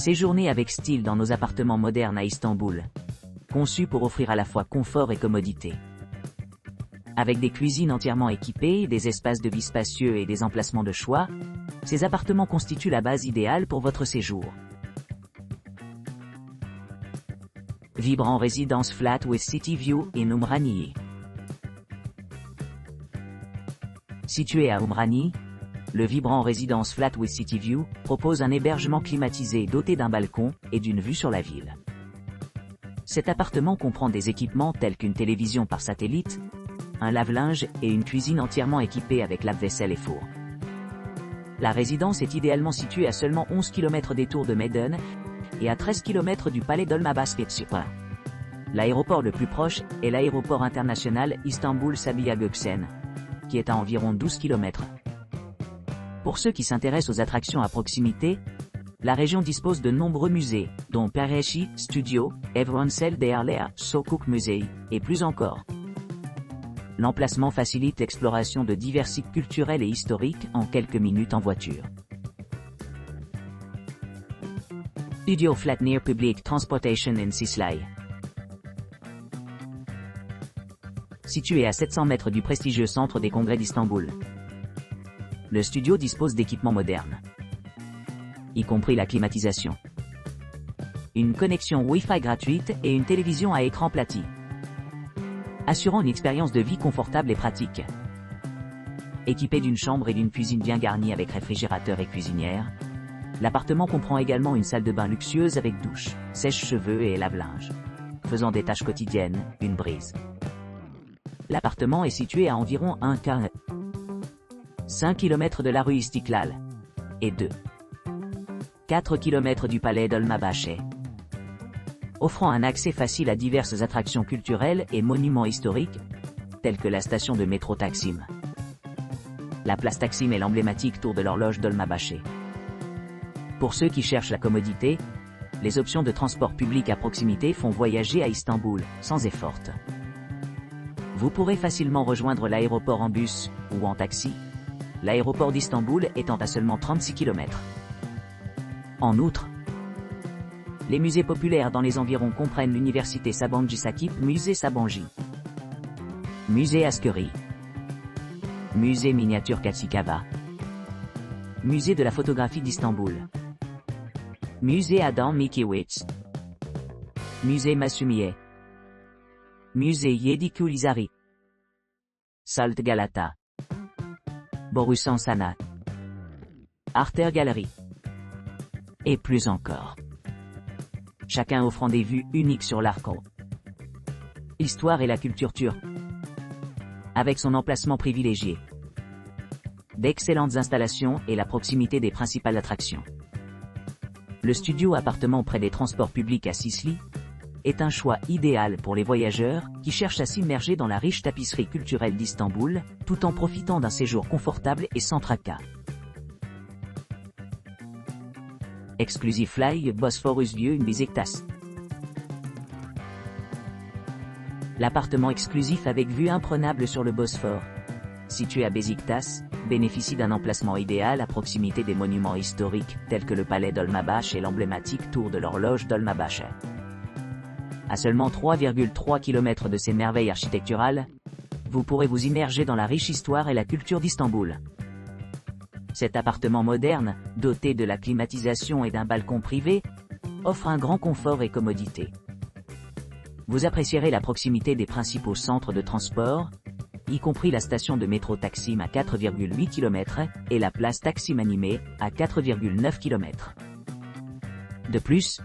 Séjournez avec style dans nos appartements modernes à Istanbul, conçus pour offrir à la fois confort et commodité. Avec des cuisines entièrement équipées, des espaces de vie spacieux et des emplacements de choix, ces appartements constituent la base idéale pour votre séjour. Vibrant résidence flat with city view in Umraniye. Situé à Umraniye, le vibrant résidence flat with city view propose un hébergement climatisé doté d'un balcon et d'une vue sur la ville. Cet appartement comprend des équipements tels qu'une télévision par satellite, un lave-linge et une cuisine entièrement équipée avec lave-vaisselle et four. La résidence est idéalement située à seulement 11 km des tours de Meiden et à 13 km du palais Dolmabahçe. L'aéroport le plus proche est l'aéroport international Istanbul Sabiha Gökçen, qui est à environ 12 km. Pour ceux qui s'intéressent aux attractions à proximité, la région dispose de nombreux musées, dont Perechi Studio, Evrensel Değerler Sokuk Musei, et plus encore. L'emplacement facilite l'exploration de divers sites culturels et historiques en quelques minutes en voiture. Studio Flat near Public Transportation in Sislay. Situé à 700 mètres du prestigieux centre des congrès d'Istanbul, le studio dispose d'équipements modernes, y compris la climatisation, une connexion Wi-Fi gratuite et une télévision à écran plati, assurant une expérience de vie confortable et pratique. Équipé d'une chambre et d'une cuisine bien garnie avec réfrigérateur et cuisinière, l'appartement comprend également une salle de bain luxueuse avec douche, sèche-cheveux et lave-linge, faisant des tâches quotidiennes une brise. L'appartement est situé à environ 5 km de la rue Istiklal et 4 km du palais Dolmabahçe, offrant un accès facile à diverses attractions culturelles et monuments historiques, tels que la station de métro Taksim. La place Taksim est l'emblématique tour de l'horloge Dolmabahçe. Pour ceux qui cherchent la commodité, les options de transport public à proximité font voyager à Istanbul, sans effort. Vous pourrez facilement rejoindre l'aéroport en bus ou en taxi, l'aéroport d'Istanbul étant à seulement 36 km. En outre, les musées populaires dans les environs comprennent l'université Sabancı Sakip, musée Sabancı, musée Askeri, musée miniature Katsikava, musée de la photographie d'Istanbul, musée Adam Mickiewicz, musée Masumiye, musée Yedikulizari, Salt Galata, Borusan Sanat, Arter Gallery, et plus encore. Chacun offrant des vues uniques sur l'Arko, l'histoire et la culture turque, avec son emplacement privilégié, d'excellentes installations et la proximité des principales attractions. Le studio appartement près des transports publics à Sisli est un choix idéal pour les voyageurs qui cherchent à s'immerger dans la riche tapisserie culturelle d'Istanbul, tout en profitant d'un séjour confortable et sans tracas. Exclusive Fly Bosphorus View in Beşiktaş. L'appartement exclusif avec vue imprenable sur le Bosphore, situé à Beşiktaş, bénéficie d'un emplacement idéal à proximité des monuments historiques tels que le palais Dolmabahçe et l'emblématique tour de l'horloge Dolmabahçe. À seulement 3,3 km de ces merveilles architecturales, vous pourrez vous immerger dans la riche histoire et la culture d'Istanbul. Cet appartement moderne, doté de la climatisation et d'un balcon privé, offre un grand confort et commodité. Vous apprécierez la proximité des principaux centres de transport, y compris la station de métro Taksim à 4,8 km et la place Taksim Animé à 4,9 km. De plus,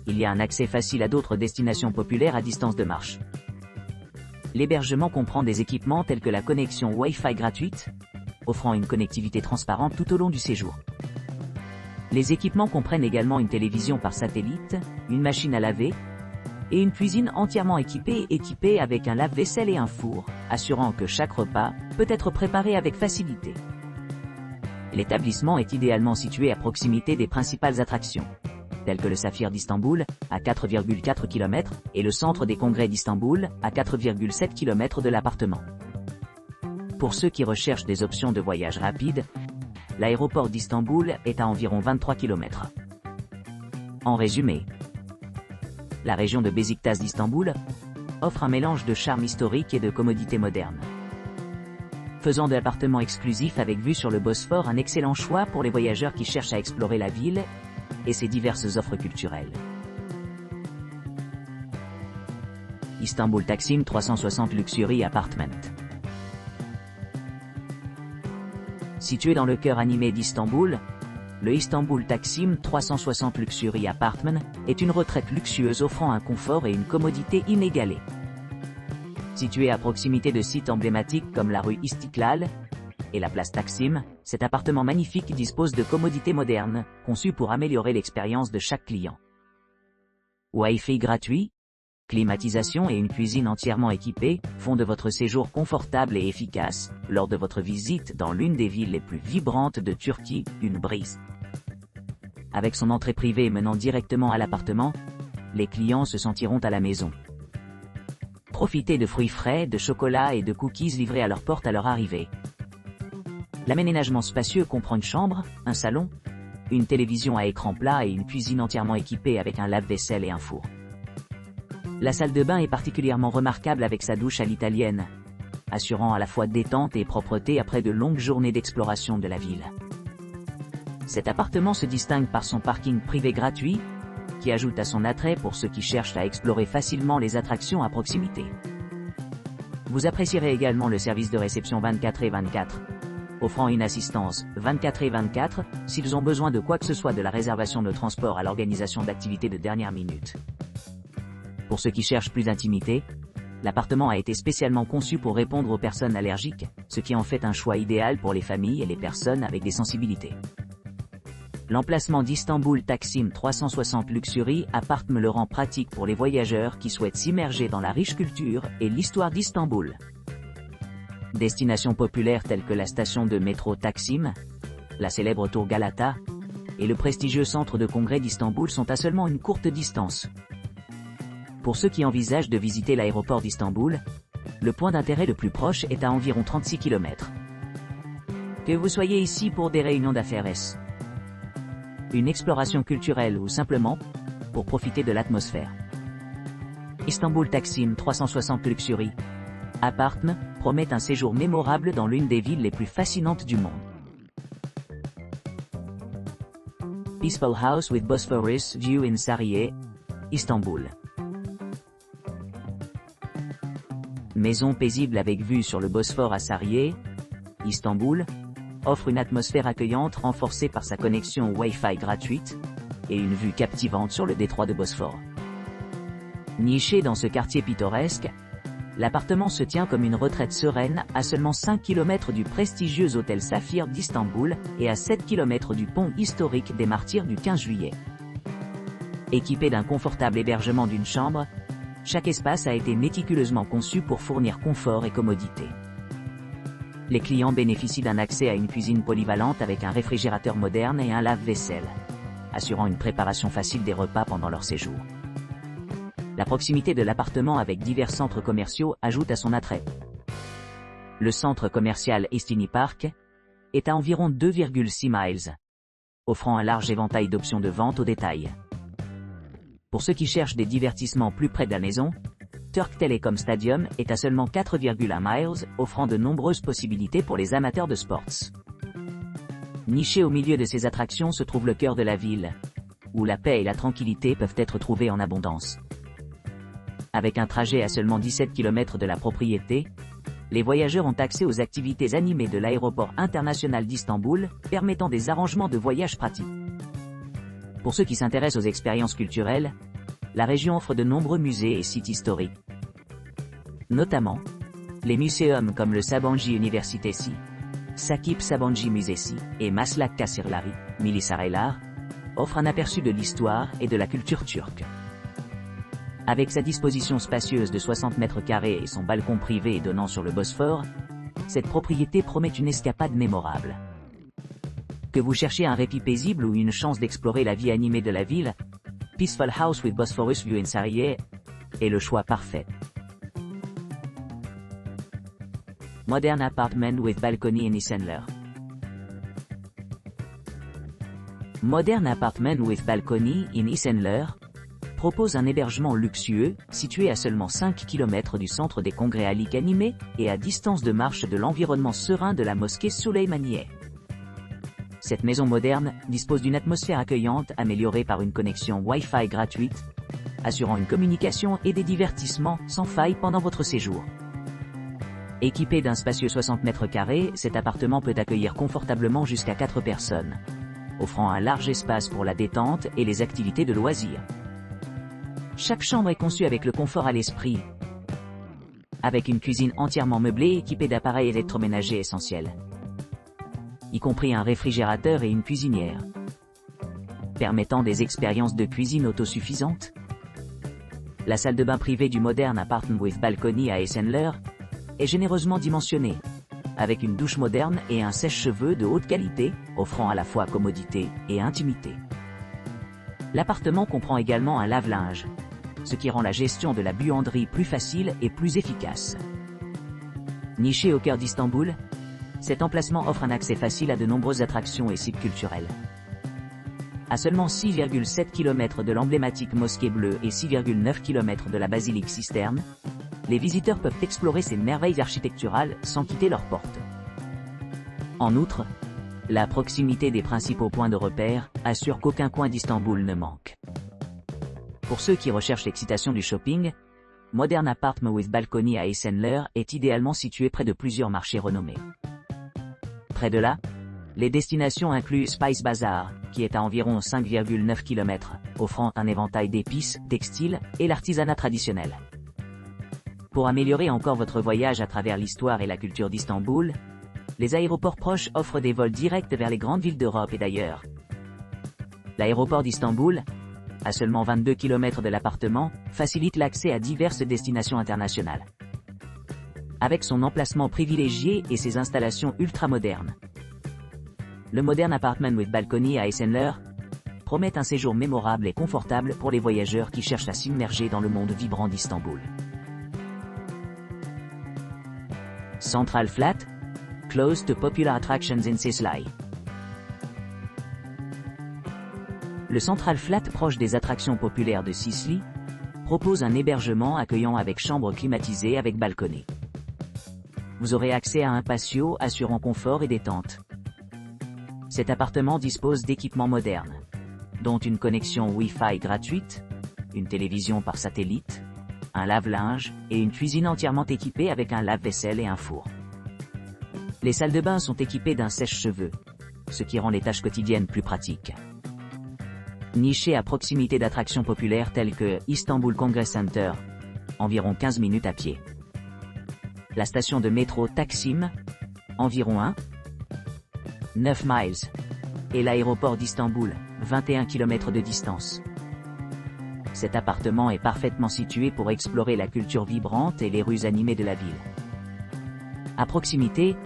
il y a un accès facile à d'autres destinations populaires à distance de marche. L'hébergement comprend des équipements tels que la connexion Wi-Fi gratuite, offrant une connectivité transparente tout au long du séjour. Les équipements comprennent également une télévision par satellite, une machine à laver, et une cuisine entièrement équipée avec un lave-vaisselle et un four, assurant que chaque repas peut être préparé avec facilité. L'établissement est idéalement situé à proximité des principales attractions, telles que le Saphir d'Istanbul, à 4,4 km, et le Centre des Congrès d'Istanbul, à 4,7 km de l'appartement. Pour ceux qui recherchent des options de voyage rapides, l'aéroport d'Istanbul est à environ 23 km. En résumé, la région de Beşiktaş d'Istanbul offre un mélange de charme historique et de commodité moderne, faisant de l'appartement exclusif avec vue sur le Bosphore un excellent choix pour les voyageurs qui cherchent à explorer la ville et ses diverses offres culturelles. Istanbul Taksim 360 Luxury Apartment. Situé dans le cœur animé d'Istanbul, le Istanbul Taksim 360 Luxury Apartment est une retraite luxueuse offrant un confort et une commodité inégalés. Situé à proximité de sites emblématiques comme la rue Istiklal et la place Taksim, cet appartement magnifique dispose de commodités modernes, conçues pour améliorer l'expérience de chaque client. Wi-Fi gratuit, climatisation et une cuisine entièrement équipée font de votre séjour confortable et efficace lors de votre visite dans l'une des villes les plus vibrantes de Turquie, une brise. Avec son entrée privée menant directement à l'appartement, les clients se sentiront à la maison. Profitez de fruits frais, de chocolat et de cookies livrés à leur porte à leur arrivée. L'aménagement spacieux comprend une chambre, un salon, une télévision à écran plat et une cuisine entièrement équipée avec un lave-vaisselle et un four. La salle de bain est particulièrement remarquable avec sa douche à l'italienne, assurant à la fois détente et propreté après de longues journées d'exploration de la ville. Cet appartement se distingue par son parking privé gratuit, qui ajoute à son attrait pour ceux qui cherchent à explorer facilement les attractions à proximité. Vous apprécierez également le service de réception 24/24, offrant une assistance 24/24 s'ils ont besoin de quoi que ce soit de la réservation de transport à l'organisation d'activités de dernière minute. Pour ceux qui cherchent plus d'intimité, l'appartement a été spécialement conçu pour répondre aux personnes allergiques, ce qui en fait un choix idéal pour les familles et les personnes avec des sensibilités. L'emplacement d'Istanbul Taksim 360 Luxury Apartment le rend pratique pour les voyageurs qui souhaitent s'immerger dans la riche culture et l'histoire d'Istanbul. Destinations populaires telles que la station de métro Taksim, la célèbre tour Galata, et le prestigieux centre de congrès d'Istanbul sont à seulement une courte distance. Pour ceux qui envisagent de visiter l'aéroport d'Istanbul, le point d'intérêt le plus proche est à environ 36 km. Que vous soyez ici pour des réunions d'affaires, une exploration culturelle ou simplement pour profiter de l'atmosphère, Istanbul Taksim 360 Luxury Apartment promet un séjour mémorable dans l'une des villes les plus fascinantes du monde. Peaceful House with Bosphorus View in Sarıyer, Istanbul. Maison paisible avec vue sur le Bosphore à Sarıyer, Istanbul, offre une atmosphère accueillante renforcée par sa connexion Wi-Fi gratuite et une vue captivante sur le détroit de Bosphore. Niché dans ce quartier pittoresque, l'appartement se tient comme une retraite sereine à seulement 5 km du prestigieux hôtel Saphir d'Istanbul et à 7 km du pont historique des Martyrs du 15 juillet. Équipé d'un confortable hébergement d'une chambre, chaque espace a été méticuleusement conçu pour fournir confort et commodité. Les clients bénéficient d'un accès à une cuisine polyvalente avec un réfrigérateur moderne et un lave-vaisselle, assurant une préparation facile des repas pendant leur séjour. La proximité de l'appartement avec divers centres commerciaux ajoute à son attrait. Le centre commercial Estini Park est à environ 2,6 miles, offrant un large éventail d'options de vente au détail. Pour ceux qui cherchent des divertissements plus près de la maison, Turk Telecom Stadium est à seulement 4,1 miles, offrant de nombreuses possibilités pour les amateurs de sports. Niché au milieu de ces attractions se trouve le cœur de la ville, où la paix et la tranquillité peuvent être trouvées en abondance. Avec un trajet à seulement 17 km de la propriété, les voyageurs ont accès aux activités animées de l'aéroport international d'Istanbul, permettant des arrangements de voyage pratiques. Pour ceux qui s'intéressent aux expériences culturelles, la région offre de nombreux musées et sites historiques. Notamment, les muséums comme le Sabancı Üniversitesi, Sakip Sabancı Müzesi et Maslak Kasırları, Milisaraylar, offrent un aperçu de l'histoire et de la culture turque. Avec sa disposition spacieuse de 60 mètres carrés et son balcon privé donnant sur le Bosphore, cette propriété promet une escapade mémorable. Que vous cherchiez un répit paisible ou une chance d'explorer la vie animée de la ville, Peaceful House with Bosphorus View in Sarıyer est le choix parfait. Modern Apartment with Balcony in Esenler. Modern Apartment with Balcony in Esenler propose un hébergement luxueux, situé à seulement 5 km du centre des congrès Ali Kanimé et à distance de marche de l'environnement serein de la mosquée Souleymanieh. Cette maison moderne dispose d'une atmosphère accueillante améliorée par une connexion Wi-Fi gratuite, assurant une communication et des divertissements sans faille pendant votre séjour. Équipé d'un spacieux 60 mètres carrés, cet appartement peut accueillir confortablement jusqu'à 4 personnes, offrant un large espace pour la détente et les activités de loisirs. Chaque chambre est conçue avec le confort à l'esprit, avec une cuisine entièrement meublée équipée d'appareils électroménagers essentiels, y compris un réfrigérateur et une cuisinière, permettant des expériences de cuisine autosuffisantes. La salle de bain privée du Modern Apartment with Balcony à Esenler est généreusement dimensionnée, avec une douche moderne et un sèche-cheveux de haute qualité, offrant à la fois commodité et intimité. L'appartement comprend également un lave-linge, ce qui rend la gestion de la buanderie plus facile et plus efficace. Niché au cœur d'Istanbul, cet emplacement offre un accès facile à de nombreuses attractions et sites culturels. À seulement 6,7 km de l'emblématique mosquée bleue et 6,9 km de la basilique Cisterne, les visiteurs peuvent explorer ces merveilles architecturales sans quitter leurs portes. En outre, la proximité des principaux points de repère assure qu'aucun coin d'Istanbul ne manque. Pour ceux qui recherchent l'excitation du shopping, Modern Apartment with Balcony à Esenler est idéalement situé près de plusieurs marchés renommés. Près de là, les destinations incluent Spice Bazaar, qui est à environ 5,9 km, offrant un éventail d'épices, textiles et l'artisanat traditionnel. Pour améliorer encore votre voyage à travers l'histoire et la culture d'Istanbul, les aéroports proches offrent des vols directs vers les grandes villes d'Europe et d'ailleurs. L'aéroport d'Istanbul, à seulement 22 km de l'appartement, facilite l'accès à diverses destinations internationales. Avec son emplacement privilégié et ses installations ultra-modernes, le Modern Apartment with Balcony à Esenler promet un séjour mémorable et confortable pour les voyageurs qui cherchent à s'immerger dans le monde vibrant d'Istanbul. Central Flat, close to popular attractions in Sicily. Le Central Flat, proche des attractions populaires de Sicile, propose un hébergement accueillant avec chambre climatisée avec balconnée. Vous aurez accès à un patio assurant confort et détente. Cet appartement dispose d'équipements modernes, dont une connexion Wi-Fi gratuite, une télévision par satellite, un lave-linge et une cuisine entièrement équipée avec un lave-vaisselle et un four. Les salles de bain sont équipées d'un sèche-cheveux, ce qui rend les tâches quotidiennes plus pratiques. Niché à proximité d'attractions populaires telles que Istanbul Congress Center, environ 15 minutes à pied. La station de métro Taksim, environ 9 miles, et l'aéroport d'Istanbul, 21 km de distance. Cet appartement est parfaitement situé pour explorer la culture vibrante et les rues animées de la ville. À proximité,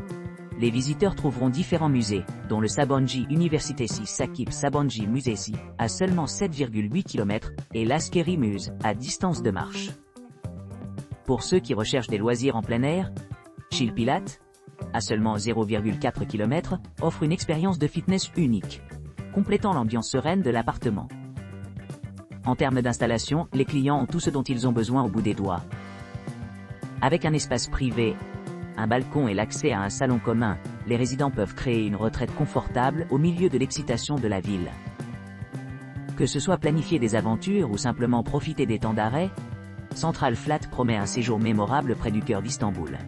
les visiteurs trouveront différents musées, dont le Sabancı Üniversitesi Sakip Sabancı Müzesi, à seulement 7,8 km, et l'Askeri Muse, à distance de marche. Pour ceux qui recherchent des loisirs en plein air, Chill Pilate, à seulement 0,4 km, offre une expérience de fitness unique, complétant l'ambiance sereine de l'appartement. En termes d'installation, les clients ont tout ce dont ils ont besoin au bout des doigts. Avec un espace privé, un balcon et l'accès à un salon commun, les résidents peuvent créer une retraite confortable au milieu de l'excitation de la ville. Que ce soit planifier des aventures ou simplement profiter des temps d'arrêt, Central Flat promet un séjour mémorable près du cœur d'Istanbul.